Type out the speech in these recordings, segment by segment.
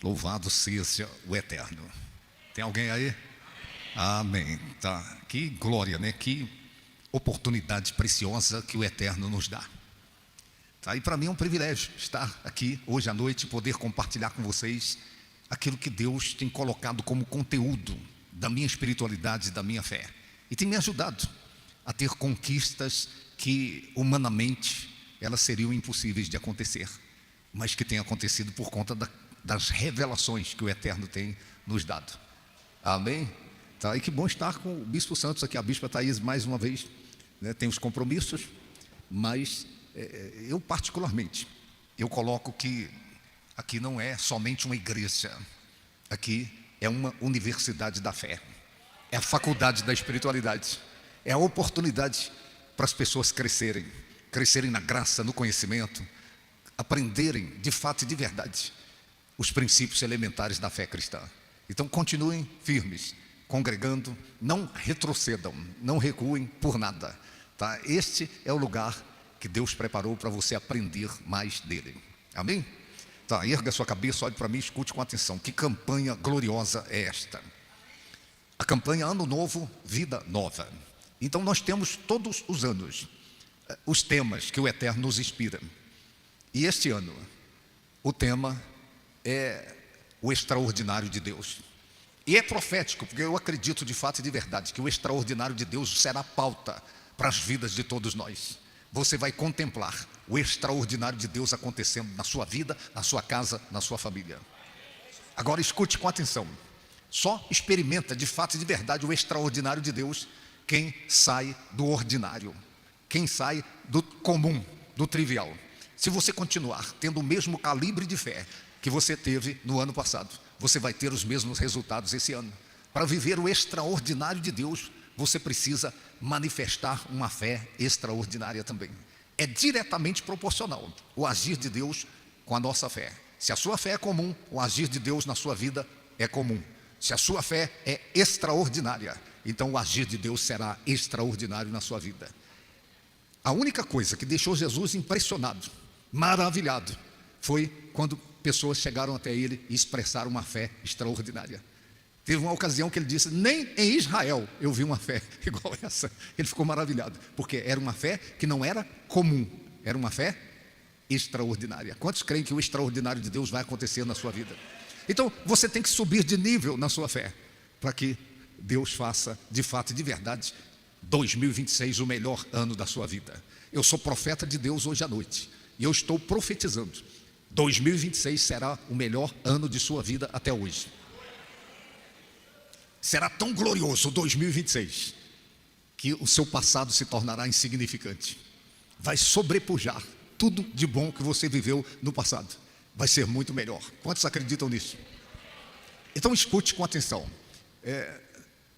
Louvado seja o Eterno. Tem alguém aí? Amém. Tá. Que glória, né? Que oportunidade preciosa que o Eterno nos dá. Tá? E para mim é um privilégio estar aqui hoje à noite e poder compartilhar com vocês aquilo que Deus tem colocado como conteúdo da minha espiritualidade, da minha fé. E tem me ajudado a ter conquistas que humanamente elas seriam impossíveis de acontecer, mas que têm acontecido por conta das revelações que o Eterno tem nos dado. Amém? Tá, e que bom estar com o Bispo Santos aqui, a Bispa Thaís mais uma vez, né, tem os compromissos, mas eu particularmente, eu coloco que aqui não é somente uma igreja, aqui é uma universidade da fé, é a faculdade da espiritualidade, é a oportunidade para as pessoas crescerem na graça, no conhecimento, aprenderem de fato e de verdade os princípios elementares da fé cristã. Então continuem firmes, congregando, não retrocedam, não recuem por nada, tá? Este é o lugar que Deus preparou para você aprender mais dele. Amém? Tá, erga sua cabeça, olhe para mim, escute com atenção. Que campanha gloriosa é esta? A campanha Ano Novo, Vida Nova. Então nós temos todos os anos os temas que o Eterno nos inspira. E este ano, o tema é o extraordinário de Deus. E é profético, porque eu acredito de fato e de verdade que o extraordinário de Deus será a pauta para as vidas de todos nós. Você vai contemplar o extraordinário de Deus acontecendo na sua vida, na sua casa, na sua família. Agora escute com atenção. Só experimenta de fato e de verdade o extraordinário de Deus quem sai do ordinário, quem sai do comum, do trivial. Se você continuar tendo o mesmo calibre de fé que você teve no ano passado, você vai ter os mesmos resultados esse ano. Para viver o extraordinário de Deus, você precisa manifestar uma fé extraordinária também. É diretamente proporcional o agir de Deus com a nossa fé. Se a sua fé é comum, o agir de Deus na sua vida é comum. Se a sua fé é extraordinária, então o agir de Deus será extraordinário na sua vida. A única coisa que deixou Jesus impressionado, maravilhado, foi quando pessoas chegaram até ele e expressaram uma fé extraordinária. Teve uma ocasião que ele disse: nem em Israel eu vi uma fé igual essa. Ele ficou maravilhado, porque era uma fé que não era comum, era uma fé extraordinária. Quantos creem que o extraordinário de Deus vai acontecer na sua vida? Então você tem que subir de nível na sua fé, para que Deus faça de fato e de verdade 2026 o melhor ano da sua vida. Eu sou profeta de Deus hoje à noite, e eu estou profetizando: 2026 será o melhor ano de sua vida até hoje. Será tão glorioso 2026 que o seu passado se tornará insignificante. Vai sobrepujar tudo de bom que você viveu no passado. Vai ser muito melhor. Quantos acreditam nisso? Então escute com atenção.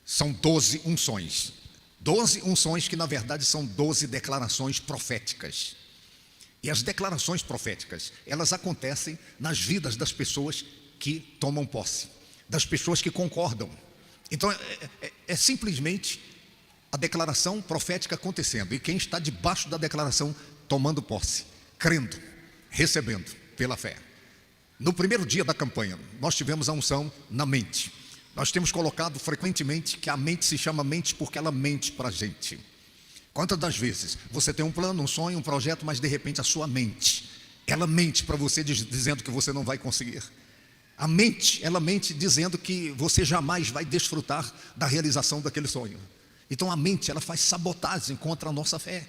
São 12 unções. 12 unções que na verdade são 12 declarações proféticas. E as declarações proféticas, elas acontecem nas vidas das pessoas que tomam posse, das pessoas que concordam. Então é simplesmente a declaração profética acontecendo, e quem está debaixo da declaração tomando posse, crendo, recebendo pela fé. No primeiro dia da campanha, nós tivemos a unção na mente. Nós temos colocado frequentemente que a mente se chama mente porque ela mente para a gente. Quantas das vezes você tem um plano, um sonho, um projeto, mas de repente a sua mente, ela mente para você dizendo que você não vai conseguir. A mente, ela mente dizendo que você jamais vai desfrutar da realização daquele sonho. Então a mente, ela faz sabotagem contra a nossa fé.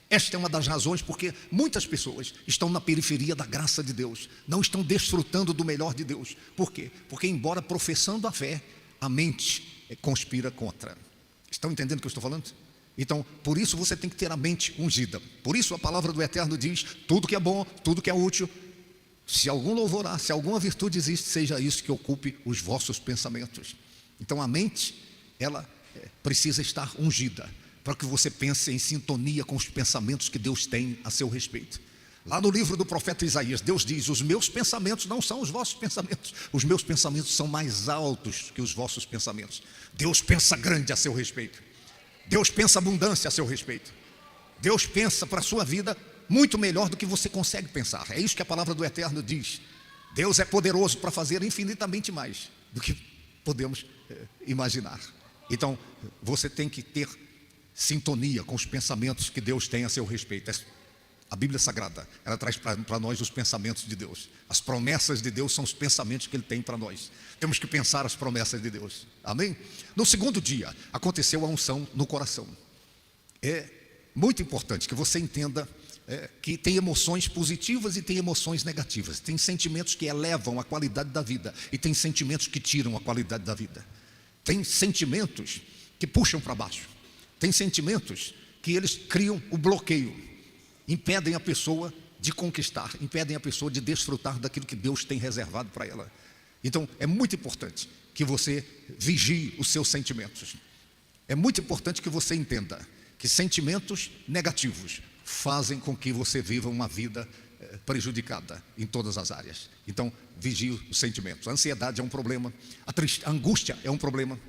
Esta é uma das razões porque muitas pessoas estão na periferia da graça de Deus, não estão desfrutando do melhor de Deus. Por quê? Porque embora professando a fé, a mente conspira contra. Estão entendendo o que eu estou falando? Então, por isso você tem que ter a mente ungida. Por isso a palavra do Eterno diz: tudo que é bom, tudo que é útil, se algum louvor há, se alguma virtude existe, seja isso que ocupe os vossos pensamentos. Então a mente, ela precisa estar ungida, para que você pense em sintonia com os pensamentos que Deus tem a seu respeito. Lá no livro do profeta Isaías, Deus diz: os meus pensamentos não são os vossos pensamentos, os meus pensamentos são mais altos que os vossos pensamentos. Deus pensa grande a seu respeito, Deus pensa abundância a seu respeito, Deus pensa para a sua vida muito melhor do que você consegue pensar. É isso que a palavra do Eterno diz. Deus é poderoso para fazer infinitamente mais do que podemos imaginar. Então, você tem que ter sintonia com os pensamentos que Deus tem a seu respeito. A Bíblia Sagrada, ela traz para nós os pensamentos de Deus. As promessas de Deus são os pensamentos que Ele tem para nós. Temos que pensar as promessas de Deus. Amém? No segundo dia, aconteceu a unção no coração. É muito importante que você entenda que tem emoções positivas e tem emoções negativas. Tem sentimentos que elevam a qualidade da vida e tem sentimentos que tiram a qualidade da vida. Tem sentimentos que puxam para baixo. Tem sentimentos que eles criam o bloqueio, impedem a pessoa de conquistar, impedem a pessoa de desfrutar daquilo que Deus tem reservado para ela. Então, é muito importante que você vigie os seus sentimentos. É muito importante que você entenda que sentimentos negativos fazem com que você viva uma vida prejudicada em todas as áreas. Então, vigie os sentimentos. A ansiedade é um problema, a angústia é um problema.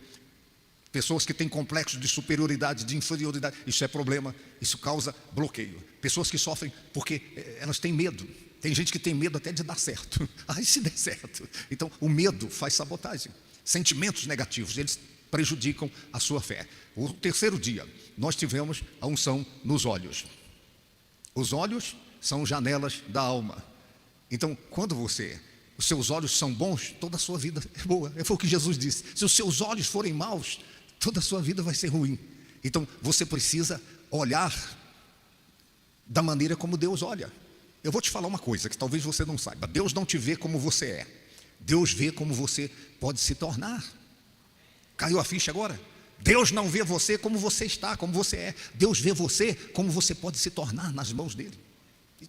Pessoas que têm complexos de superioridade, de inferioridade, isso é problema, isso causa bloqueio. Pessoas que sofrem porque elas têm medo. Tem gente que tem medo até de dar certo. Ai, se der certo. Então, o medo faz sabotagem. Sentimentos negativos, eles prejudicam a sua fé. O terceiro dia, nós tivemos a unção nos olhos. Os olhos são janelas da alma. Então, quando os seus olhos são bons, toda a sua vida é boa. Foi o que Jesus disse. Se os seus olhos forem maus, toda a sua vida vai ser ruim. Então, você precisa olhar da maneira como Deus olha. Eu vou te falar uma coisa que talvez você não saiba. Deus não te vê como você é. Deus vê como você pode se tornar. Caiu a ficha agora? Deus não vê você como você está, como você é. Deus vê você como você pode se tornar nas mãos dele.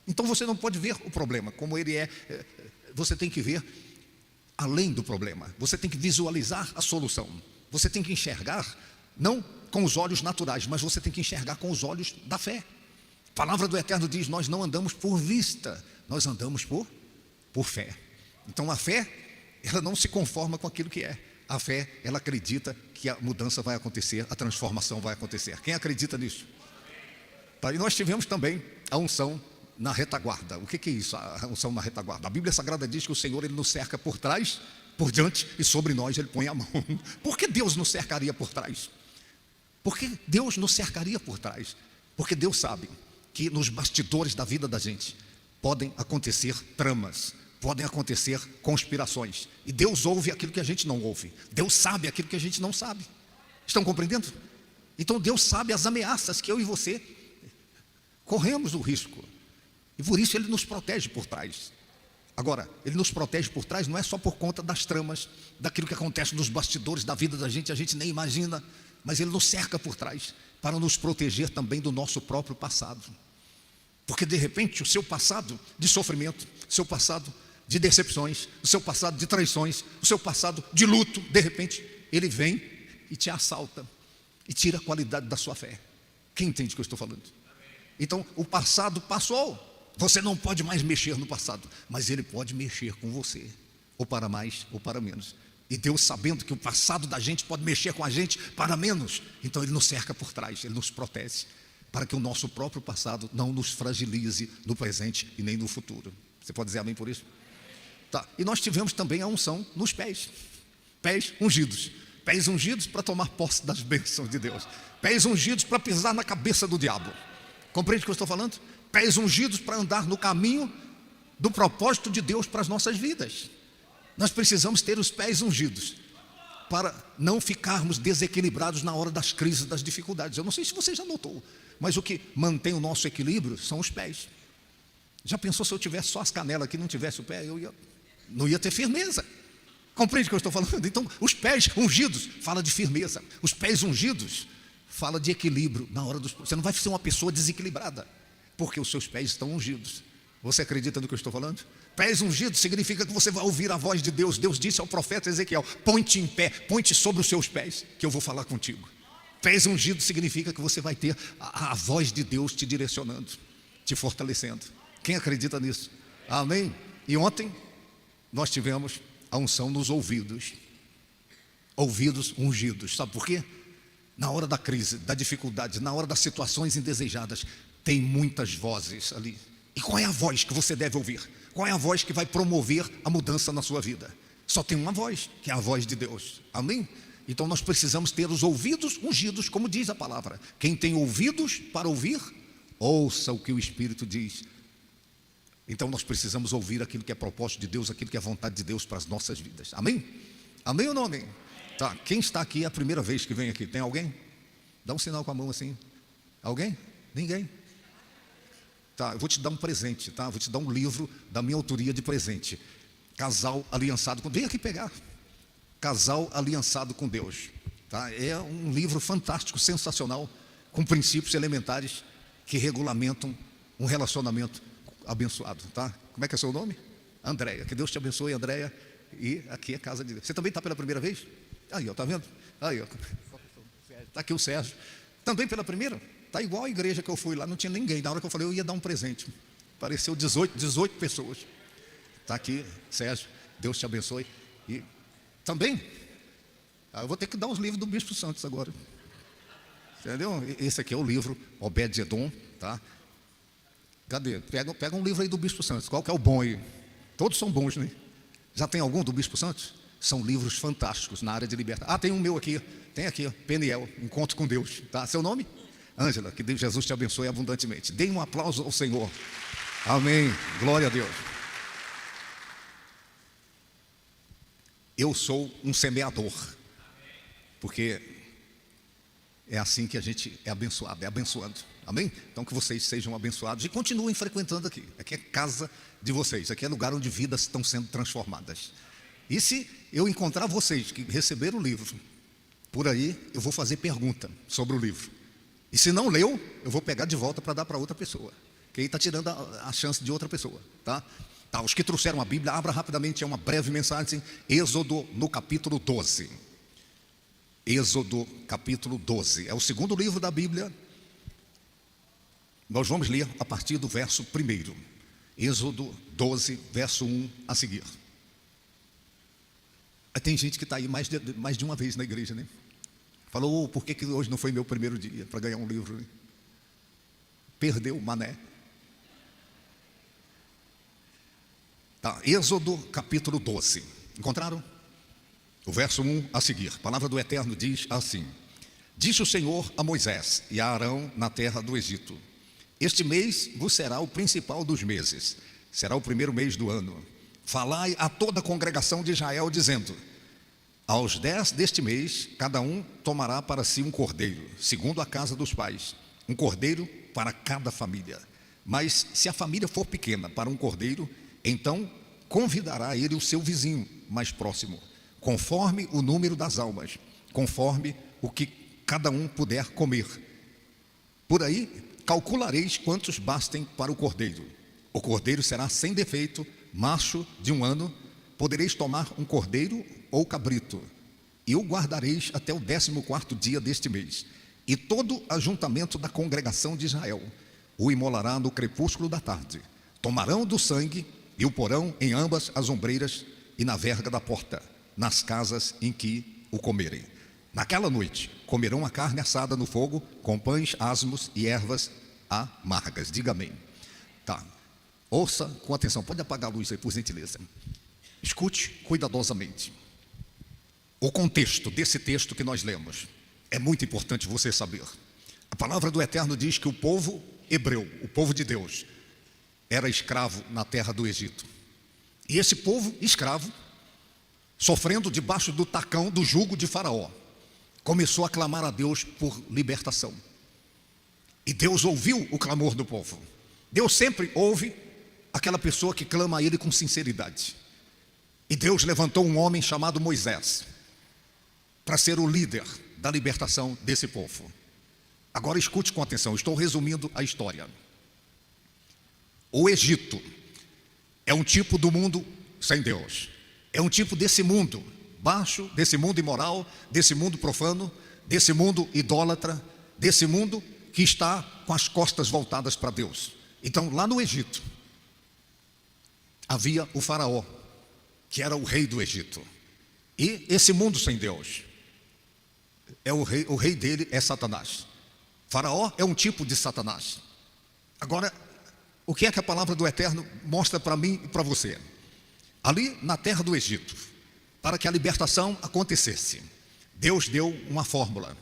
Então você não pode ver o problema como ele é. Você tem que ver além do problema. Você tem que visualizar a solução. Você tem que enxergar, não com os olhos naturais, mas você tem que enxergar com os olhos da fé. A palavra do Eterno diz: nós não andamos por vista, nós andamos por fé. Então a fé, ela não se conforma com aquilo que é. A fé, ela acredita que a mudança vai acontecer, a transformação vai acontecer. Quem acredita nisso? Tá, e nós tivemos também a unção na retaguarda. O que é isso, a unção na retaguarda? A Bíblia Sagrada diz que o Senhor, Ele nos cerca por trás, por diante, e sobre nós Ele põe a mão. Por que Deus nos cercaria por trás? Por que Deus nos cercaria por trás? Porque Deus sabe que nos bastidores da vida da gente podem acontecer tramas, podem acontecer conspirações. E Deus ouve aquilo que a gente não ouve. Deus sabe aquilo que a gente não sabe. Estão compreendendo? Então Deus sabe as ameaças que eu e você corremos o risco. E por isso Ele nos protege por trás. Agora, Ele nos protege por trás não é só por conta das tramas, daquilo que acontece nos bastidores da vida da gente, a gente nem imagina. Mas Ele nos cerca por trás para nos proteger também do nosso próprio passado. Porque de repente o seu passado de sofrimento, o seu passado de decepções, o seu passado de traições, o seu passado de luto, de repente ele vem e te assalta e tira a qualidade da sua fé. Quem entende o que eu estou falando? Então o passado passou, você não pode mais mexer no passado, mas ele pode mexer com você, ou para mais ou para menos. E Deus, sabendo que o passado da gente pode mexer com a gente para menos, então Ele nos cerca por trás, Ele nos protege, para que o nosso próprio passado não nos fragilize no presente e nem no futuro. Você pode dizer amém por isso? Tá. E nós tivemos também a unção nos pés. Pés ungidos. Pés ungidos para tomar posse das bênçãos de Deus. Pés ungidos para pisar na cabeça do diabo. Compreende o que eu estou falando? Pés ungidos para andar no caminho do propósito de Deus para as nossas vidas. Nós precisamos ter os pés ungidos para não ficarmos desequilibrados na hora das crises, das dificuldades. Eu não sei se você já notou, mas o que mantém o nosso equilíbrio são os pés. Já pensou se eu tivesse só as canelas aqui e não tivesse o pé? Não ia ter firmeza. Compreende o que eu estou falando? Então, os pés ungidos fala de firmeza. Os pés ungidos fala de equilíbrio na hora dos... Você não vai ser uma pessoa desequilibrada, porque os seus pés estão ungidos. Você acredita no que eu estou falando? Pés ungidos significa que você vai ouvir a voz de Deus. Deus disse ao profeta Ezequiel: põe-te em pé, põe-te sobre os seus pés, que eu vou falar contigo. Pés ungidos significa que você vai ter a voz de Deus te direcionando, te fortalecendo. Quem acredita nisso? Amém? E ontem nós tivemos a unção nos ouvidos. Ouvidos ungidos. Sabe por quê? Na hora da crise, da dificuldade, na hora das situações indesejadas, tem muitas vozes ali E qual é a voz que você deve ouvir? Qual é a voz que vai promover a mudança na sua vida? Só tem uma voz, que é a voz de Deus. Amém? Então nós precisamos ter os ouvidos ungidos, como diz a palavra. Quem tem ouvidos para ouvir, ouça o que o Espírito diz. Então nós precisamos ouvir aquilo que é propósito de Deus, aquilo que é vontade de Deus para as nossas vidas. Amém? Amém ou não amém? Tá. Quem está aqui é a primeira vez que vem aqui? Tem alguém? Dá um sinal com a mão assim. Alguém? Ninguém? Tá, eu vou te dar um presente, tá? Vou te dar um livro da minha autoria de presente. Casal aliançado com Deus. Vem aqui pegar. Casal aliançado com Deus, tá? É um livro fantástico, sensacional, com princípios elementares que regulamentam um relacionamento abençoado, tá? Como é que é seu nome? Andréia. Que Deus te abençoe, Andréia. E aqui é a casa de Deus. Você também está pela primeira vez? Aí, ó, tá vendo? Aí, ó. Está aqui o Sérgio. Também pela primeira? Está igual a igreja que eu fui lá, não tinha ninguém. Na hora que eu falei, eu ia dar um presente. Apareceu 18 pessoas. Está aqui, Sérgio. Deus te abençoe. E também, eu vou ter que dar os livros do Bispo Santos agora. Entendeu? Esse aqui é o livro Obed-Edom, tá? Cadê? Pega um livro aí do Bispo Santos. Qual que é o bom aí? Todos são bons, né? Já tem algum do Bispo Santos? São livros fantásticos na área de libertação. Ah, tem um meu aqui. Tem aqui, ó, Peniel, Encontro com Deus, tá? Seu nome? Ângela. Que Deus, Jesus te abençoe abundantemente. Deem um aplauso ao Senhor. Amém. Glória a Deus. Eu sou um semeador, porque é assim que a gente é abençoado, é abençoando. Amém? Então que vocês sejam abençoados e continuem frequentando aqui. Aqui é casa de vocês, aqui é lugar onde vidas estão sendo transformadas. E se eu encontrar vocês que receberam o livro, por aí eu vou fazer pergunta sobre o livro. E se não leu, eu vou pegar de volta para dar para outra pessoa, que aí está tirando a chance de outra pessoa, tá? Tá, os que trouxeram a Bíblia, abra rapidamente, é uma breve mensagem. Êxodo no capítulo 12. Êxodo capítulo 12. É o segundo livro da Bíblia. Nós vamos ler a partir do verso 1. Êxodo 12, verso 1 a seguir. Tem gente que está aí mais de uma vez na igreja, né? Falou, por que hoje não foi meu primeiro dia para ganhar um livro, né? Perdeu o mané. Tá, Êxodo capítulo 12. Encontraram? O verso 1 a seguir. A palavra do Eterno diz assim: Disse o Senhor a Moisés e a Arão na terra do Egito: Este mês vos será o principal dos meses, será o primeiro mês do ano. Falai a toda a congregação de Israel, dizendo: Aos 10 deste mês, cada um tomará para si um cordeiro, segundo a casa dos pais, um cordeiro para cada família. Mas se a família for pequena para um cordeiro, então convidará ele o seu vizinho mais próximo, conforme o número das almas, conforme o que cada um puder comer. Por aí calculareis quantos bastem para o cordeiro. O cordeiro será sem defeito, macho de 1 ano. Podereis tomar um cordeiro ou cabrito, e o guardareis até o 14º dia deste mês. E todo ajuntamento da congregação de Israel o imolará no crepúsculo da tarde. Tomarão do sangue e o porão em ambas as ombreiras e na verga da porta, nas casas em que o comerem. Naquela noite comerão a carne assada no fogo, com pães asmos e ervas amargas. Diga amém. Tá. Ouça com atenção. Pode apagar a luz aí, por gentileza. Escute cuidadosamente. O contexto desse texto que nós lemos é muito importante você saber. A palavra do Eterno diz que o povo hebreu, o povo de Deus, era escravo na terra do Egito. E esse povo escravo, sofrendo debaixo do tacão, do jugo de Faraó, começou a clamar a Deus por libertação. E Deus ouviu o clamor do povo. Deus sempre ouve aquela pessoa que clama a Ele com sinceridade. E Deus levantou um homem chamado Moisés para ser o líder da libertação desse povo. Agora escute com atenção, estou resumindo a história. O Egito é um tipo do mundo sem Deus. É um tipo desse mundo baixo, desse mundo imoral, desse mundo profano, desse mundo idólatra, desse mundo que está com as costas voltadas para Deus. Então, lá no Egito, havia o faraó, que era o rei do Egito. E esse mundo sem Deus, o rei dele é Satanás. Faraó é um tipo de Satanás. Agora, o que é que a palavra do Eterno mostra para mim e para você? Ali na terra do Egito, para que a libertação acontecesse, Deus deu uma fórmula,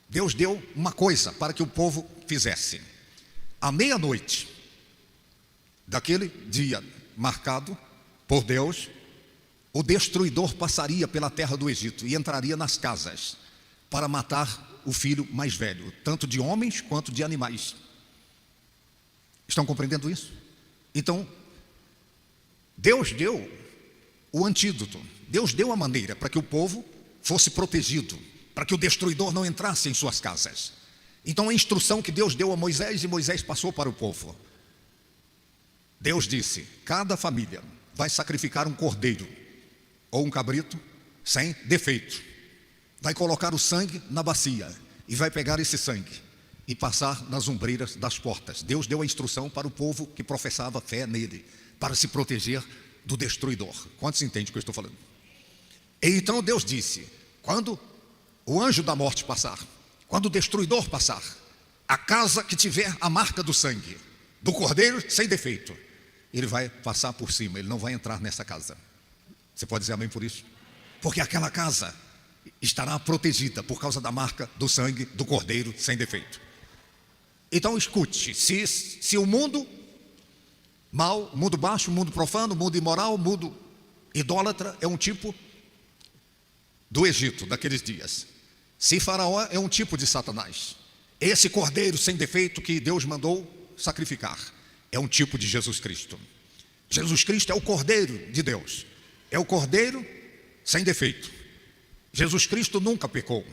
Deus deu uma coisa para que o povo fizesse. À meia-noite daquele dia marcado por Deus, o destruidor passaria pela terra do Egito e entraria nas casas para matar o filho mais velho, tanto de homens quanto de animais. Estão compreendendo isso? Então, Deus deu o antídoto, Deus deu a maneira para que o povo fosse protegido, para que o destruidor não entrasse em suas casas. Então a instrução que Deus deu a Moisés, e Moisés passou para o povo. Deus disse: cada família vai sacrificar um cordeiro ou um cabrito sem defeito, vai colocar o sangue na bacia e vai pegar esse sangue e passar nas ombreiras das portas. Deus deu a instrução para o povo que professava fé nele, para se proteger do destruidor. Quantos entendem o que eu estou falando? E então Deus disse: quando o anjo da morte passar, quando o destruidor passar, a casa que tiver a marca do sangue do cordeiro sem defeito, ele vai passar por cima, ele não vai entrar nessa casa. Você pode dizer amém por isso? Porque aquela casa estará protegida por causa da marca do sangue do cordeiro sem defeito. Então escute, se o mundo mal, o mundo baixo, o mundo profano, o mundo imoral, o mundo idólatra é um tipo do Egito daqueles dias, se Faraó é um tipo de Satanás, esse cordeiro sem defeito que Deus mandou sacrificar é um tipo de Jesus Cristo. Jesus Cristo é o cordeiro de Deus, é o cordeiro sem defeito. Jesus Cristo nunca pecou,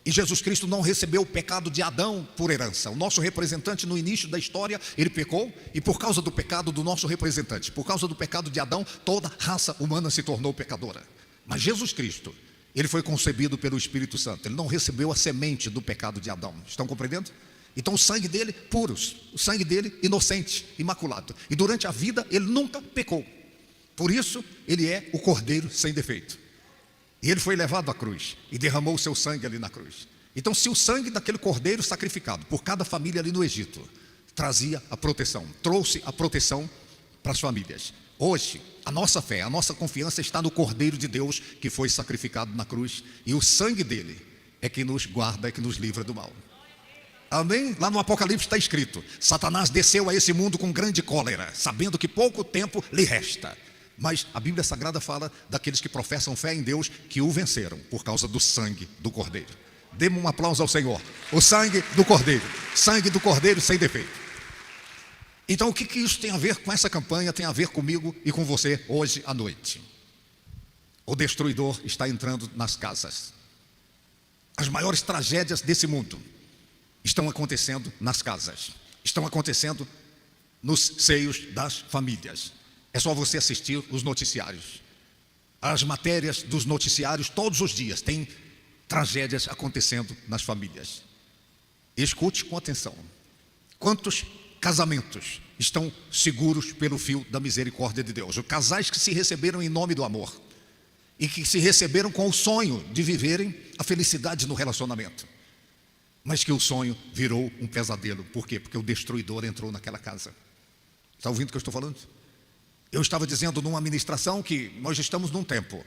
e Jesus Cristo não recebeu o pecado de Adão por herança. O nosso representante no início da história, ele pecou, e por causa do pecado do nosso representante, por causa do pecado de Adão, toda raça humana se tornou pecadora. Mas Jesus Cristo, ele foi concebido pelo Espírito Santo, ele não recebeu a semente do pecado de Adão. Estão compreendendo? Então o sangue dele puros, o sangue dele inocente, imaculado, e durante a vida ele nunca pecou. Por isso ele é o cordeiro sem defeito. E ele foi levado à cruz e derramou o seu sangue ali na cruz. Então, se o sangue daquele cordeiro sacrificado por cada família ali no Egito trazia a proteção, trouxe a proteção para as famílias, hoje a nossa fé, a nossa confiança está no Cordeiro de Deus que foi sacrificado na cruz, e o sangue dele é que nos guarda, é que nos livra do mal. Amém? Lá no Apocalipse está escrito: Satanás desceu a esse mundo com grande cólera, sabendo que pouco tempo lhe resta. Mas a Bíblia Sagrada fala daqueles que professam fé em Deus, que o venceram por causa do sangue do cordeiro. Dê-me um aplauso ao Senhor. O sangue do cordeiro sem defeito. Então o que isso tem a ver com essa campanha? Tem a ver comigo e com você hoje à noite. O destruidor está entrando nas casas. As maiores tragédias desse mundo estão acontecendo nas casas, estão acontecendo nos seios das famílias. É só você assistir os noticiários. As matérias dos noticiários todos os dias tem tragédias acontecendo nas famílias. Escute com atenção. Quantos casamentos estão seguros pelo fio da misericórdia de Deus? Os casais que se receberam em nome do amor e que se receberam com o sonho de viverem a felicidade no relacionamento, mas que o sonho virou um pesadelo. Por quê? Porque o destruidor entrou naquela casa. Está ouvindo o que eu estou falando? Eu estava dizendo numa ministração que nós estamos num tempo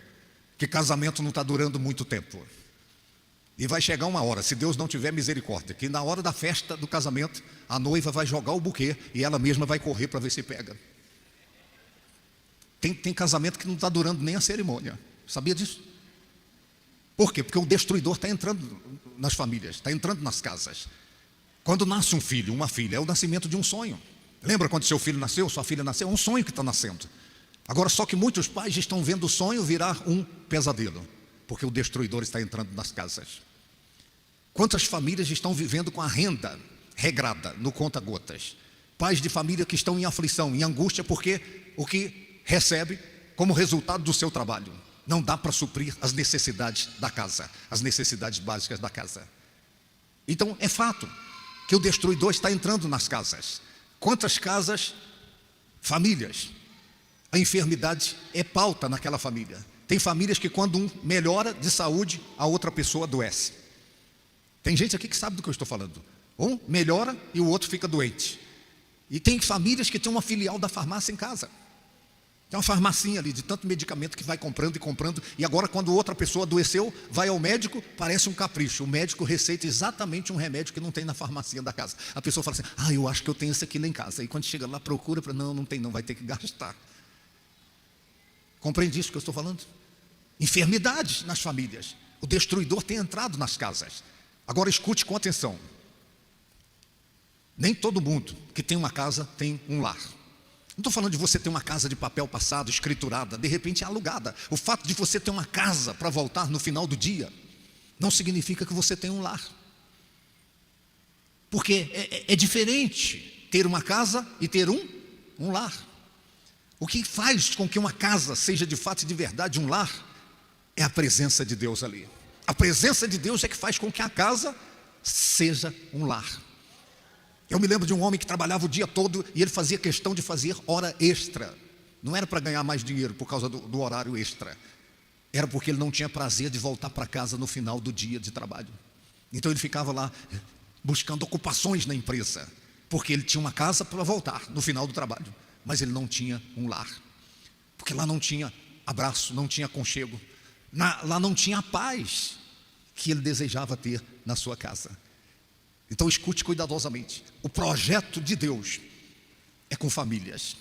que casamento não está durando muito tempo. E vai chegar uma hora, se Deus não tiver misericórdia, que na hora da festa do casamento, a noiva vai jogar o buquê e ela mesma vai correr para ver se pega. Tem casamento que não está durando nem a cerimônia. Sabia disso? Por quê? Porque o destruidor está entrando nas famílias, está entrando nas casas. Quando nasce um filho, uma filha, é o nascimento de um sonho. Lembra quando seu filho nasceu, sua filha nasceu? É um sonho que está nascendo. Agora, só que muitos pais estão vendo o sonho virar um pesadelo, porque o destruidor está entrando nas casas. Quantas famílias estão vivendo com a renda regrada, no conta-gotas? Pais de família que estão em aflição, em angústia, porque o que recebe como resultado do seu trabalho não dá para suprir as necessidades da casa, as necessidades básicas da casa. Então é fato que o destruidor está entrando nas casas. Quantas casas, famílias, a enfermidade é pauta naquela família. Tem famílias que quando um melhora de saúde, a outra pessoa adoece. Tem gente aqui que sabe do que eu estou falando. Um melhora e o outro fica doente. E tem famílias que têm uma filial da farmácia em casa. Tem uma farmacinha ali de tanto medicamento que vai comprando e comprando. E agora, quando outra pessoa adoeceu, vai ao médico, parece um capricho. O médico receita exatamente um remédio que não tem na farmacinha da casa. A pessoa fala assim: eu acho que eu tenho esse aqui lá em casa. E quando chega lá, procura, não tem não, vai ter que gastar. Compreende isso que eu estou falando? Enfermidades nas famílias. O destruidor tem entrado nas casas. Agora escute com atenção. Nem todo mundo que tem uma casa tem um lar. Não estou falando de você ter uma casa de papel passado, escriturada, de repente é alugada. O fato de você ter uma casa para voltar no final do dia não significa que você tem um lar. Porque é diferente ter uma casa e ter um lar. O que faz com que uma casa seja de fato e de verdade um lar é a presença de Deus ali. A presença de Deus é que faz com que a casa seja um lar. Eu me lembro de um homem que trabalhava o dia todo e ele fazia questão de fazer hora extra. Não era para ganhar mais dinheiro por causa do horário extra. Era porque ele não tinha prazer de voltar para casa no final do dia de trabalho. Então ele ficava lá buscando ocupações na empresa, porque ele tinha uma casa para voltar no final do trabalho, mas ele não tinha um lar. Porque lá não tinha abraço, não tinha aconchego. Lá não tinha a paz que ele desejava ter na sua casa. Então escute cuidadosamente. O projeto de Deus é com famílias.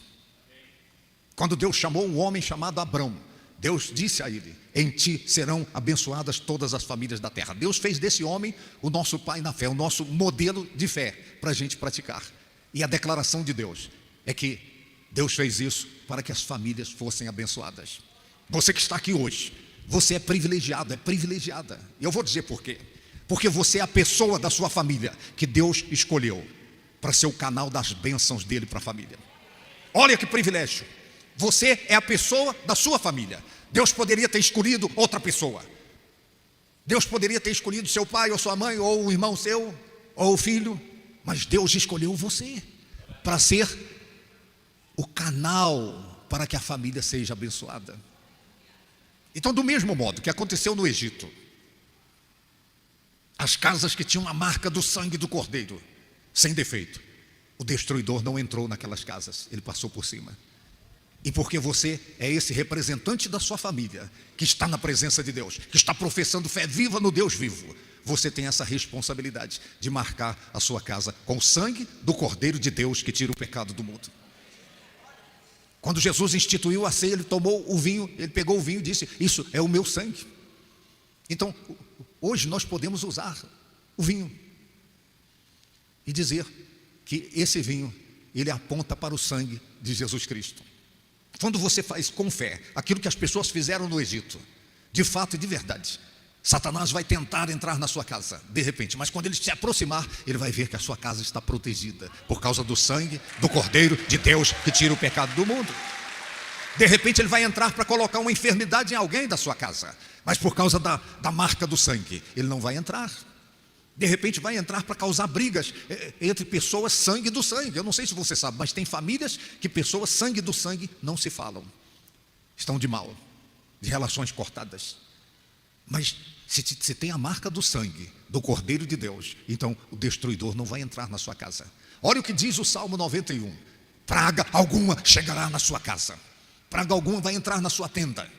Quando Deus chamou um homem chamado Abrão, Deus disse a ele: em ti serão abençoadas todas as famílias da terra. Deus fez desse homem o nosso pai na fé, o nosso modelo de fé para a gente praticar. E a declaração de Deus é que Deus fez isso para que as famílias fossem abençoadas. Você que está aqui hoje, você é privilegiado, é privilegiada. E eu vou dizer por quê. Porque você é a pessoa da sua família que Deus escolheu para ser o canal das bênçãos dele para a família. Olha que privilégio. Você é a pessoa da sua família. Deus poderia ter escolhido outra pessoa. Deus poderia ter escolhido seu pai ou sua mãe, ou o irmão seu, ou o filho. Mas Deus escolheu você para ser o canal para que a família seja abençoada. Então, do mesmo modo que aconteceu no Egito, as casas que tinham a marca do sangue do Cordeiro, sem defeito, o destruidor não entrou naquelas casas, ele passou por cima. E porque você é esse representante da sua família, que está na presença de Deus, que está professando fé viva no Deus vivo, você tem essa responsabilidade de marcar a sua casa com o sangue do Cordeiro de Deus que tira o pecado do mundo. Quando Jesus instituiu a ceia, ele tomou o vinho, ele pegou o vinho e disse: isso é o meu sangue. Então, hoje nós podemos usar o vinho e dizer que esse vinho, ele aponta para o sangue de Jesus Cristo. Quando você faz com fé aquilo que as pessoas fizeram no Egito, de fato e de verdade, Satanás vai tentar entrar na sua casa, de repente, mas quando ele se aproximar, ele vai ver que a sua casa está protegida, por causa do sangue do Cordeiro de Deus que tira o pecado do mundo. De repente ele vai entrar para colocar uma enfermidade em alguém da sua casa, mas por causa da marca do sangue, ele não vai entrar. De repente vai entrar para causar brigas entre pessoas sangue do sangue. Eu não sei se você sabe, mas tem famílias que pessoas sangue do sangue não se falam. Estão de mal, de relações cortadas. Mas se tem a marca do sangue, do Cordeiro de Deus, então o destruidor não vai entrar na sua casa. Olha o que diz o Salmo 91. Praga alguma chegará na sua casa. Praga alguma vai entrar na sua tenda.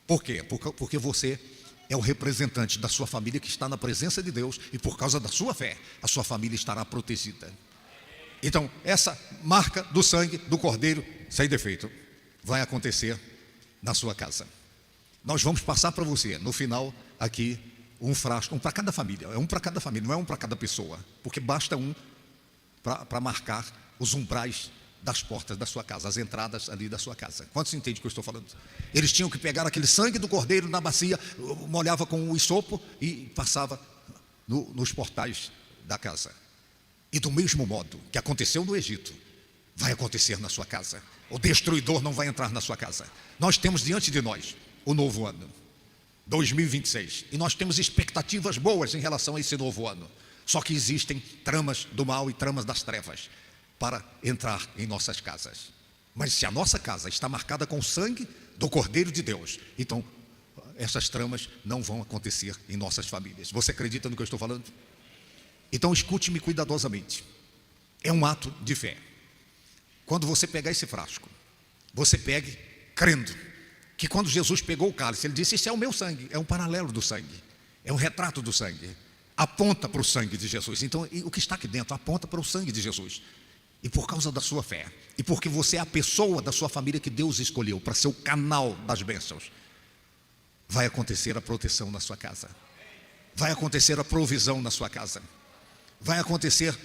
Por quê? Porque você é o representante da sua família que está na presença de Deus, e por causa da sua fé, a sua família estará protegida. Então, essa marca do sangue do Cordeiro, sem defeito, vai acontecer na sua casa. Nós vamos passar para você, no final, aqui, um frasco, um para cada família. É um para cada família, não é um para cada pessoa, porque basta um para marcar os umbrais das portas da sua casa, as entradas ali da sua casa. Quantos entendem o que eu estou falando? Eles tinham que pegar aquele sangue do Cordeiro na bacia, molhava com o isopo e passava nos portais da casa. E do mesmo modo que aconteceu no Egito, vai acontecer na sua casa. O destruidor não vai entrar na sua casa. Nós temos diante de nós o novo ano 2026, e nós temos expectativas boas em relação a esse novo ano. Só que existem tramas do mal e tramas das trevas para entrar em nossas casas. Mas se a nossa casa está marcada com o sangue do Cordeiro de Deus, então essas tramas não vão acontecer em nossas famílias. Você acredita no que eu estou falando? Então escute-me cuidadosamente. É um ato de fé. quando você pegar esse frasco, você pegue crendo que quando Jesus pegou o cálice, ele disse: isso é o meu sangue. É um paralelo do sangue, é um retrato do sangue, aponta para o sangue de Jesus. Então o que está aqui dentro aponta para o sangue de Jesus. E por causa da sua fé, e porque você é a pessoa da sua família que Deus escolheu para ser o canal das bênçãos, vai acontecer a proteção na sua casa, vai acontecer a provisão na sua casa, vai acontecer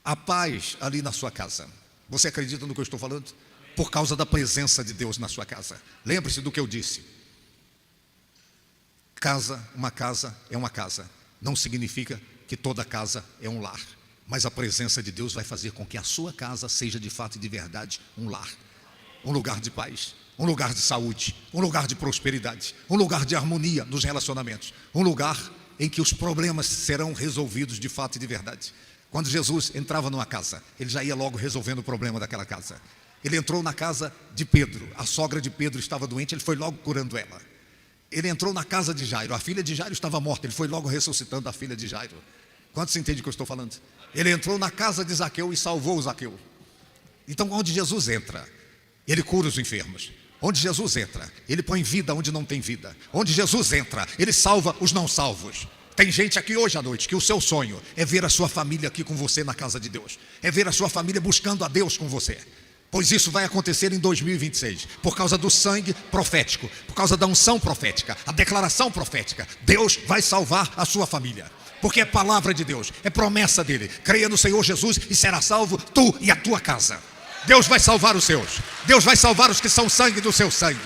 a paz ali na sua casa. Você acredita no que eu estou falando? Por causa da presença de Deus na sua casa. Lembre-se do que eu disse: uma casa é uma casa, não significa que toda casa é um lar, mas a presença de Deus vai fazer com que a sua casa seja de fato e de verdade um lar, um lugar de paz, um lugar de saúde, um lugar de prosperidade, um lugar de harmonia nos relacionamentos, um lugar em que os problemas serão resolvidos de fato e de verdade. Quando Jesus entrava numa casa, ele já ia logo resolvendo o problema daquela casa. Ele entrou na casa de Pedro, a sogra de Pedro estava doente, ele foi logo curando ela. Ele entrou na casa de Jairo, a filha de Jairo estava morta, ele foi logo ressuscitando a filha de Jairo. Quantos entendem o que eu estou falando? Ele entrou na casa de Zaqueu e salvou o Zaqueu. Então, onde Jesus entra, ele cura os enfermos. Onde Jesus entra, ele põe vida onde não tem vida. Onde Jesus entra, ele salva os não salvos. Tem gente aqui hoje à noite que o seu sonho é ver a sua família aqui com você na casa de Deus, é ver a sua família buscando a Deus com você. Pois isso vai acontecer em 2026, por causa do sangue profético, por causa da unção profética, a declaração profética. Deus vai salvar a sua família, porque é palavra de Deus, é promessa dele. Creia no Senhor Jesus e será salvo tu e a tua casa. Deus vai salvar os seus, Deus vai salvar os que são sangue do seu sangue.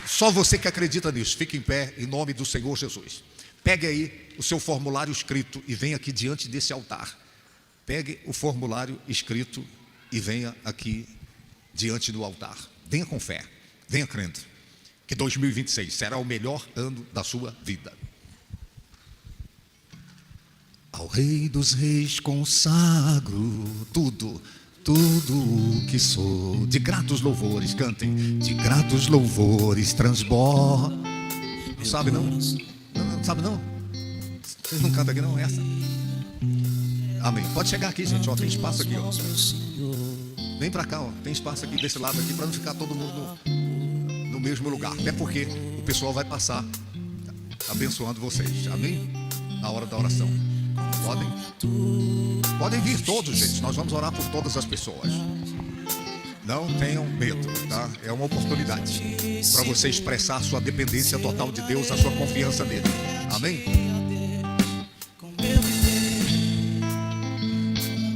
Só você que acredita nisso, fique em pé em nome do Senhor Jesus. Pegue aí o seu formulário escrito e venha aqui diante desse altar. Pegue o formulário escrito e venha aqui diante do altar. Venha com fé, venha crendo que 2026 será o melhor ano da sua vida. Ao Rei dos Reis consagro tudo o que sou. De gratos louvores, cantem. De gratos louvores transborda. Não sabe não? Não sabe não? Vocês não cantam aqui não? Essa? Amém. Pode chegar aqui, gente, ó, tem espaço aqui, ó. Vem pra cá, ó. Tem espaço aqui desse lado aqui, para não ficar todo mundo no mesmo lugar. Até porque o pessoal vai passar abençoando vocês. Amém? Na hora da oração. Podem vir todos, gente. Nós vamos orar por todas as pessoas. Não tenham medo, tá? É uma oportunidade para você expressar a sua dependência total de Deus, a sua confiança nele. Amém?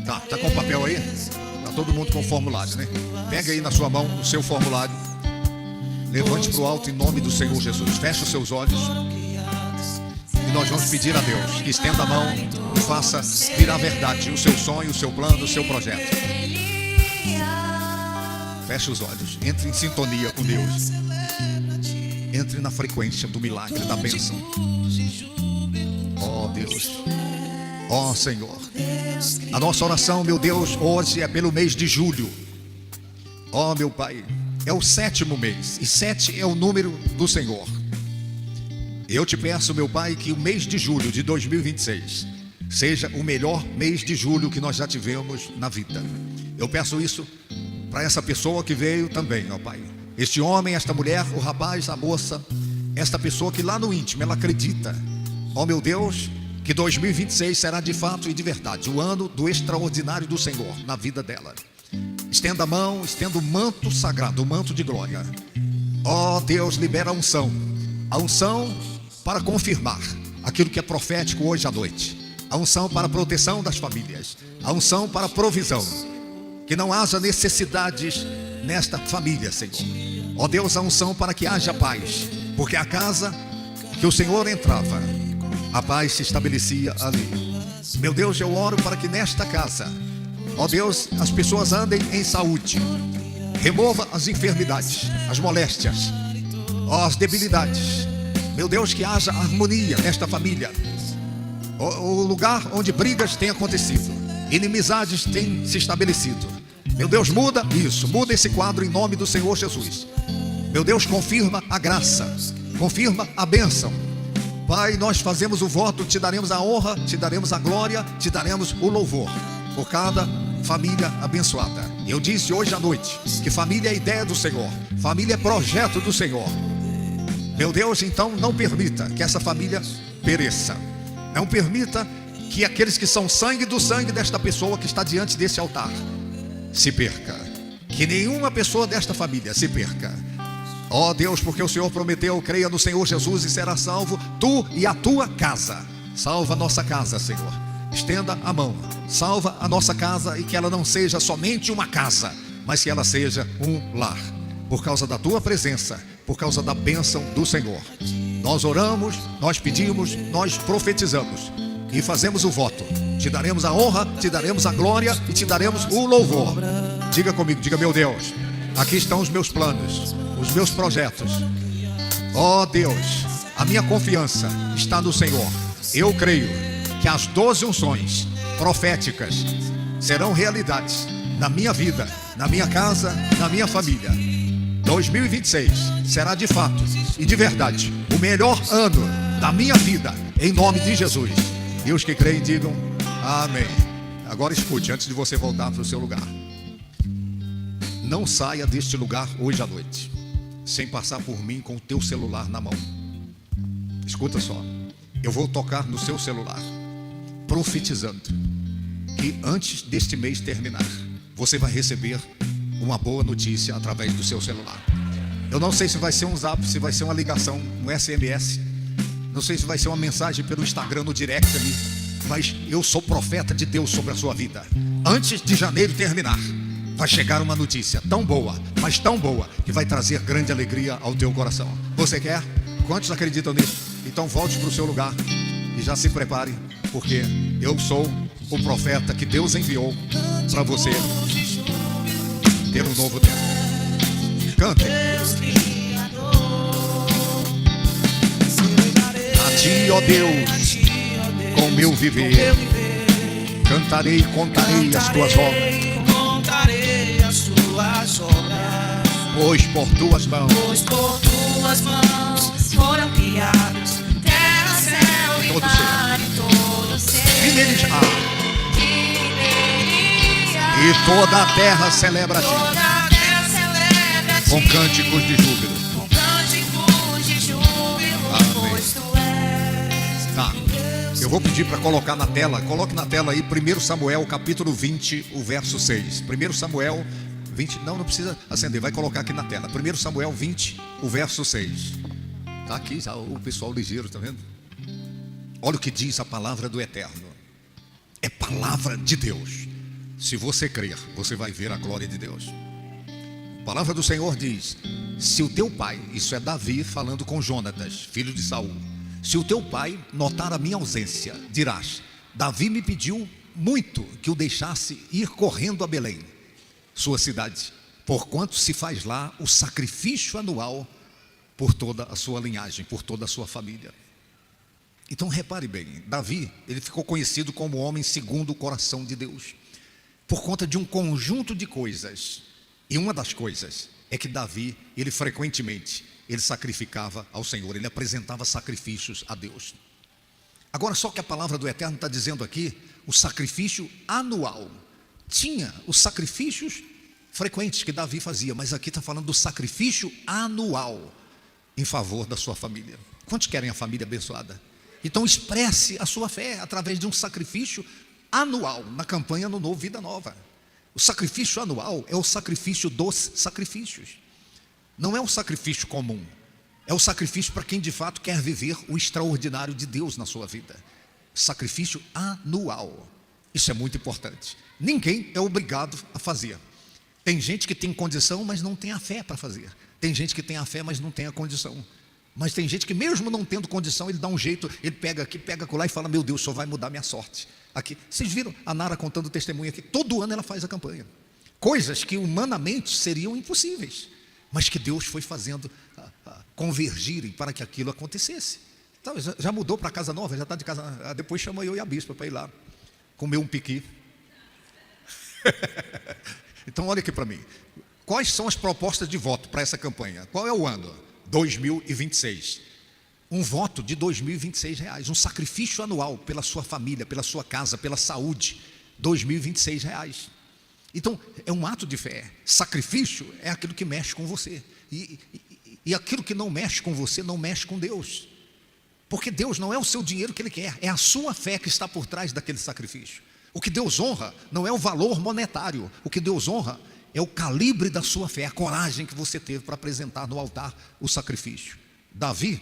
Tá com o papel aí? Tá todo mundo com o formulário, né? Pega aí na sua mão o seu formulário. Levante para o alto em nome do Senhor Jesus. Feche os seus olhos. E nós vamos pedir a Deus que estenda a mão e faça virar verdade o seu sonho, o seu plano, o seu projeto. Feche os olhos, entre em sintonia com Deus. Entre na frequência do milagre, da bênção. Oh Deus, oh Senhor. A nossa oração, meu Deus, hoje é pelo mês de julho. Oh meu Pai, é o 7º mês, e 7 é o número do Senhor. Eu te peço, meu Pai, que o mês de julho de 2026 seja o melhor mês de julho que nós já tivemos na vida. Eu peço isso para essa pessoa que veio também, ó Pai. Este homem, esta mulher, o rapaz, a moça, esta pessoa que lá no íntimo ela acredita, ó meu Deus, que 2026 será de fato e de verdade o ano do extraordinário do Senhor na vida dela. Estenda a mão, estenda o manto sagrado, o manto de glória. Ó Deus, libera a unção para confirmar aquilo que é profético hoje à noite. A unção para a proteção das famílias, a unção para a provisão. Que não haja necessidades nesta família, Senhor. Ó Deus, a unção para que haja paz, porque a casa que o Senhor entrava, a paz se estabelecia ali. Meu Deus, eu oro para que nesta casa, ó Deus, as pessoas andem em saúde. Remova as enfermidades, as moléstias, as debilidades. Meu Deus, que haja harmonia nesta família. O lugar onde brigas têm acontecido, inimizades têm se estabelecido. Meu Deus, muda isso, muda esse quadro em nome do Senhor Jesus. Meu Deus, confirma a graça, confirma a bênção. Pai, nós fazemos o voto, te daremos a honra, te daremos a glória, te daremos o louvor por cada família abençoada. Eu disse hoje à noite que família é ideia do Senhor, família é projeto do Senhor. Meu Deus, então não permita que essa família pereça. Não permita que aqueles que são sangue do sangue desta pessoa que está diante desse altar se perca. Que nenhuma pessoa desta família se perca. Ó Deus, porque o Senhor prometeu: creia no Senhor Jesus e será salvo, tu e a tua casa. Salva a nossa casa, Senhor. Estenda a mão, salva a nossa casa, e que ela não seja somente uma casa, mas que ela seja um lar. Por causa da tua presença, por causa da bênção do Senhor, nós oramos, nós pedimos, nós profetizamos e fazemos o voto. Te daremos a honra, te daremos a glória e te daremos o louvor. Diga comigo, diga: meu Deus, aqui estão os meus planos, os meus projetos. Ó Deus, a minha confiança está no Senhor. Eu creio que as 12 unções proféticas serão realidades na minha vida, na minha casa, na minha família. 2026 será de fato e de verdade o melhor ano da minha vida, em nome de Jesus. E os que creem digam amém. Agora escute, antes de você voltar para o seu lugar, não saia deste lugar hoje à noite sem passar por mim com o teu celular na mão. Escuta só, eu vou tocar no seu celular, profetizando que antes deste mês terminar, você vai receber uma boa notícia através do seu celular. Eu não sei se vai ser um zap, se vai ser uma ligação, um SMS, não sei se vai ser uma mensagem pelo Instagram no direct ali, mas eu sou profeta de Deus sobre a sua vida. Antes de janeiro terminar, vai chegar uma notícia tão boa, mas tão boa, que vai trazer grande alegria ao teu coração. Você quer? Quantos acreditam nisso? Então volte para o seu lugar e já se prepare, porque eu sou o profeta que Deus enviou para você ter um novo tempo. Cante. A ti, ó Deus, com meu viver, cantarei e contarei as tuas obras. Pois por tuas mãos foram criados terra, céu e mar e todo ser. E neles há, e toda a terra celebra a ti, com cânticos de júbilo. Pois tu és. Tá. Eu vou pedir para colocar na tela. Coloque na tela aí 1 Samuel capítulo 20, o verso 6. 1 Samuel 20, não precisa acender, vai colocar aqui na tela. 1 Samuel 20, o verso 6. Tá aqui já o pessoal ligeiro, tá vendo? Olha o que diz a palavra do Eterno. É palavra de Deus. Se você crer, você vai ver a glória de Deus. A palavra do Senhor diz: se o teu pai, isso é Davi falando com Jonatas, filho de Saul, se o teu pai notar a minha ausência, dirás: Davi me pediu muito que o deixasse ir correndo a Belém, sua cidade, porquanto se faz lá o sacrifício anual por toda a sua linhagem, por toda a sua família. Então repare bem, Davi, ele ficou conhecido como homem segundo o coração de Deus, por conta de um conjunto de coisas. E uma das coisas é que Davi, ele frequentemente, ele sacrificava ao Senhor, ele apresentava sacrifícios a Deus. Agora só que a palavra do Eterno está dizendo aqui, o sacrifício anual. Tinha os sacrifícios frequentes que Davi fazia, mas aqui está falando do sacrifício anual, em favor da sua família. Quantos querem a família abençoada? Então expresse a sua fé através de um sacrifício anual, na campanha Ano Novo, Vida Nova. O sacrifício anual é o sacrifício dos sacrifícios. Não é um sacrifício comum, é o sacrifício para quem de fato quer viver o extraordinário de Deus na sua vida. Sacrifício anual, isso é muito importante. Ninguém é obrigado a fazer. Tem gente que tem condição, mas não tem a fé para fazer. Tem gente que tem a fé, mas não tem a condição. Mas tem gente que mesmo não tendo condição, ele dá um jeito, ele pega aqui, pega acolá e fala: meu Deus, só vai mudar minha sorte. Aqui, vocês viram a Nara contando testemunho aqui? Todo ano ela faz a campanha. Coisas que humanamente seriam impossíveis, mas que Deus foi fazendo convergirem para que aquilo acontecesse. Então, já mudou para a casa nova, já está de casa. Depois chama eu e a bispa para ir lá comer um piqui. Então olha aqui para mim. Quais são as propostas de voto para essa campanha? Qual é o ano? 2026. Um voto de R$2026, um sacrifício anual pela sua família, pela sua casa, pela saúde. R$2026. Então, é um ato de fé. Sacrifício é aquilo que mexe com você. E aquilo que não mexe com você, não mexe com Deus. Porque Deus não é o seu dinheiro que Ele quer, é a sua fé que está por trás daquele sacrifício. O que Deus honra não é o valor monetário. O que Deus honra é o calibre da sua fé, a coragem que você teve para apresentar no altar o sacrifício. Davi,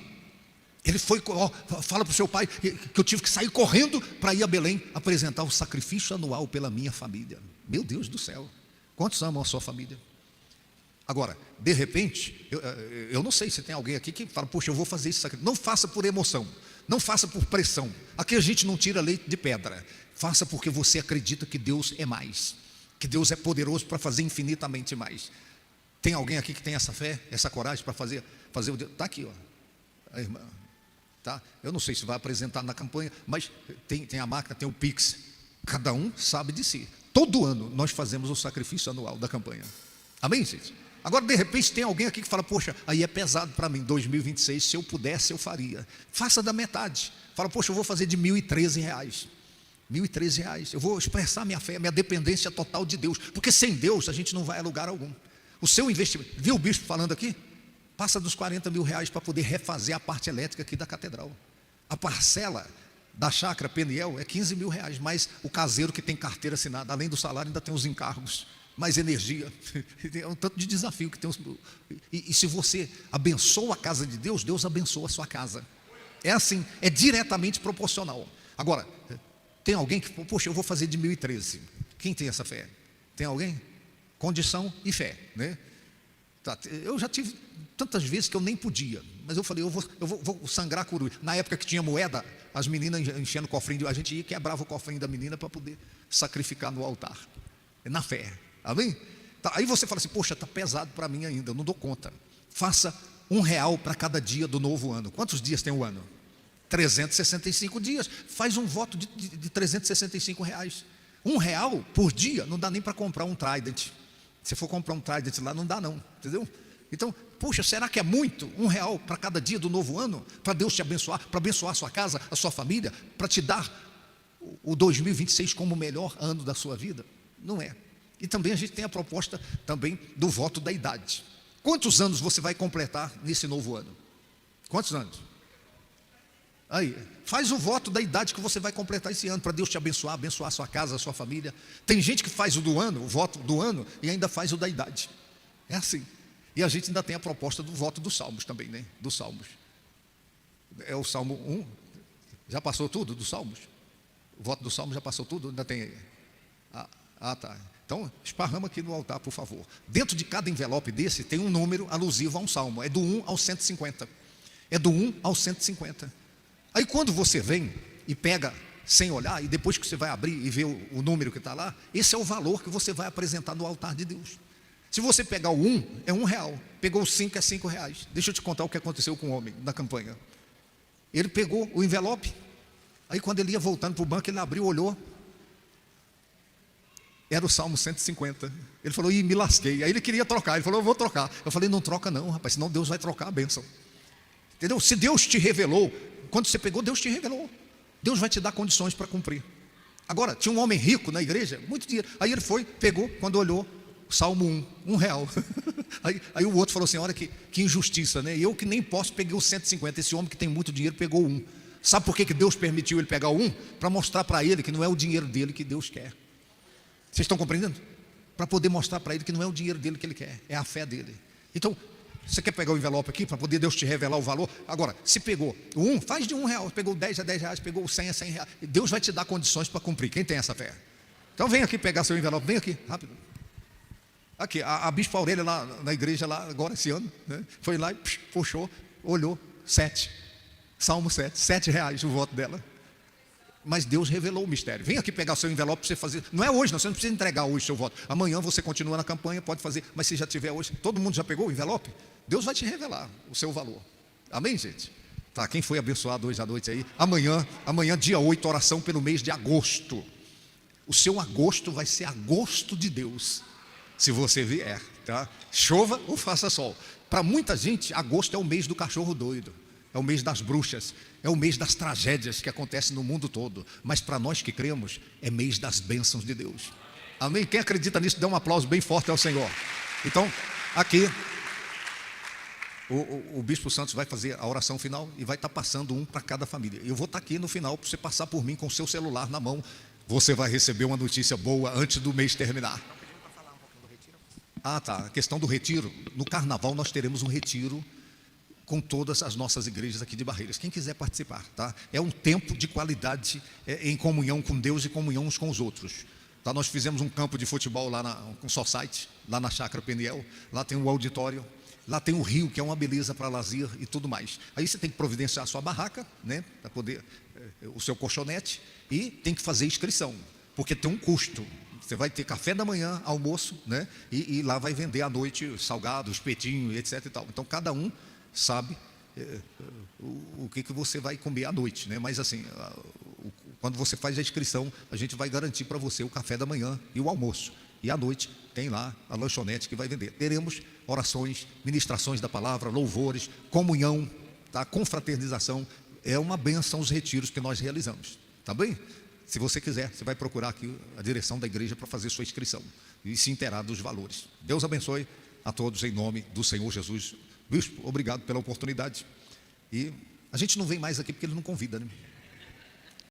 ele foi, fala para o seu pai que eu tive que sair correndo para ir a Belém apresentar o sacrifício anual pela minha família. Meu Deus do céu, quantos amam a sua família? Agora, de repente, eu não sei se tem alguém aqui que fala, poxa, eu vou fazer esse sacrifício. Não faça por emoção, não faça por pressão. Aqui a gente não tira leite de pedra. Faça porque você acredita que Deus é mais, que Deus é poderoso para fazer infinitamente mais. Tem alguém aqui que tem essa fé, essa coragem para fazer o Deus? Está aqui, ó, a irmã. Tá? Eu não sei se vai apresentar na campanha, mas tem a máquina, tem o Pix. Cada um sabe de si. Todo ano nós fazemos o sacrifício anual da campanha. Amém, gente? Agora, de repente, tem alguém aqui que fala, poxa, aí é pesado para mim, 2026, se eu pudesse, eu faria. Faça da metade. Fala, poxa, eu vou fazer de R$1.013. R$1.013. Eu vou expressar minha fé, minha dependência total de Deus. Porque sem Deus a gente não vai a lugar algum. O seu investimento, viu o bispo falando aqui? Passa dos R$40 mil para poder refazer a parte elétrica aqui da catedral. A parcela da chácara Peniel é R$15 mil, mas o caseiro que tem carteira assinada, além do salário, ainda tem os encargos, mais energia. É um tanto de desafio que tem. E se você abençoa a casa de Deus, Deus abençoa a sua casa. É assim, é diretamente proporcional. Agora, tem alguém que, poxa, eu vou fazer de 1.013. Quem tem essa fé? Tem alguém? Condição e fé, né? Eu já tive tantas vezes que eu nem podia, mas eu falei, eu vou sangrar a coruja. Na época que tinha moeda, as meninas enchendo o cofrinho, a gente ia e quebrava o cofrinho da menina para poder sacrificar no altar, na fé, amém? Aí você fala assim, poxa, está pesado para mim ainda, eu não dou conta. Faça R$1 para cada dia do novo ano. Quantos dias tem o ano? 365 dias, faz um voto de R$365. R$1 por dia, não dá nem para comprar um Trident. Se for comprar um Trident lá, não dá não, entendeu? Então, poxa, será que é muito? R$1 para cada dia do novo ano? Para Deus te abençoar, para abençoar a sua casa, a sua família, para te dar o 2026 como o melhor ano da sua vida? Não é. E também a gente tem a proposta também do voto da idade. Quantos anos você vai completar nesse novo ano? Quantos anos? Aí, faz o voto da idade que você vai completar esse ano, para Deus te abençoar, abençoar a sua casa, a sua família. Tem gente que faz o do ano, o voto do ano, e ainda faz o da idade. É assim. E a gente ainda tem a proposta do voto dos salmos também, né? Dos salmos. É o Salmo 1. Já passou tudo dos salmos? O voto do salmo já passou tudo? Ainda tem aí? Tá. Então, esparrama aqui no altar, por favor. Dentro de cada envelope desse tem um número alusivo a um salmo. É do 1 ao 150. É do 1 ao 150. Aí quando você vem e pega sem olhar, e depois que você vai abrir e ver o número que está lá, esse é o valor que você vai apresentar no altar de Deus. Se você pegar o 1, é R$1, pegou o 5, é R$5. Deixa eu te contar o que aconteceu com o homem na campanha. Ele pegou o envelope, aí quando ele ia voltando para o banco, ele abriu, olhou, era o Salmo 150. Ele falou, me lasquei. Aí ele queria trocar, ele falou, eu vou trocar. Eu falei, não troca não, rapaz, senão Deus vai trocar a bênção. Entendeu? Se Deus te revelou, quando você pegou, Deus te revelou. Deus vai te dar condições para cumprir. Agora, tinha um homem rico na igreja, muito dinheiro. Aí ele foi, pegou, quando olhou, Salmo 1, R$1. Aí o outro falou assim, olha que injustiça, né? Eu que nem posso, peguei o 150. Esse homem que tem muito dinheiro pegou o 1. Sabe por que Deus permitiu ele pegar o 1? Para mostrar para ele que não é o dinheiro dele que Deus quer. Vocês estão compreendendo? Para poder mostrar para ele que não é o dinheiro dele que ele quer, é a fé dele. Então, você quer pegar o envelope aqui para poder Deus te revelar o valor? Agora, se pegou o 1, faz de R$1, pegou 10 é R$10, pegou o 100 é R$100. Deus vai te dar condições para cumprir. Quem tem essa fé? Então vem aqui pegar seu envelope, vem aqui, rápido. Aqui, a Bispa Aurélia lá na igreja, lá agora esse ano, né? Foi lá e puxou, olhou, 7. Salmo 7, R$7 o voto dela. Mas Deus revelou o mistério. Vem aqui pegar o seu envelope para você fazer. Não é hoje, não, você não precisa entregar hoje o seu voto. Amanhã você continua na campanha, pode fazer. Mas se já tiver hoje, todo mundo já pegou o envelope? Deus vai te revelar o seu valor. Amém, gente? Tá, quem foi abençoado hoje à noite aí? Amanhã dia 8, oração pelo mês de agosto. O seu agosto vai ser agosto de Deus, se você vier, tá? Chova ou faça sol. Para muita gente, agosto é o mês do cachorro doido. É o mês das bruxas, é o mês das tragédias que acontecem no mundo todo. Mas para nós que cremos, é mês das bênçãos de Deus. Amém? Quem acredita nisso, dê um aplauso bem forte ao Senhor. Então, aqui, o Bispo Santos vai fazer a oração final e vai estar passando um para cada família. Eu vou estar aqui no final para você passar por mim com o seu celular na mão. Você vai receber uma notícia boa antes do mês terminar. Ah, tá. A questão do retiro. No carnaval nós teremos um retiro com todas as nossas igrejas aqui de Barreiras. Quem quiser participar, tá? É um tempo de qualidade em comunhão com Deus e comunhão uns com os outros. Tá? Nós fizemos um campo de futebol lá com Society, lá na Chácara Peniel. Lá tem um auditório. Lá tem o rio, que é uma beleza para lazer e tudo mais. Aí você tem que providenciar a sua barraca, né, para poder, o seu colchonete, e tem que fazer inscrição, porque tem um custo. Você vai ter café da manhã, almoço, né, e lá vai vender à noite salgados, espetinho, etc. e tal. Então cada um sabe o que você vai comer à noite, né? Mas assim, quando você faz a inscrição, a gente vai garantir para você o café da manhã e o almoço. E à noite tem lá a lanchonete que vai vender. Teremos orações, ministrações da palavra, louvores, comunhão, tá? Confraternização. É uma bênção os retiros que nós realizamos, tá bem? Se você quiser, você vai procurar aqui a direção da igreja para fazer sua inscrição e se inteirar dos valores. Deus abençoe a todos em nome do Senhor Jesus. Bispo, obrigado pela oportunidade. E a gente não vem mais aqui porque ele não convida, né?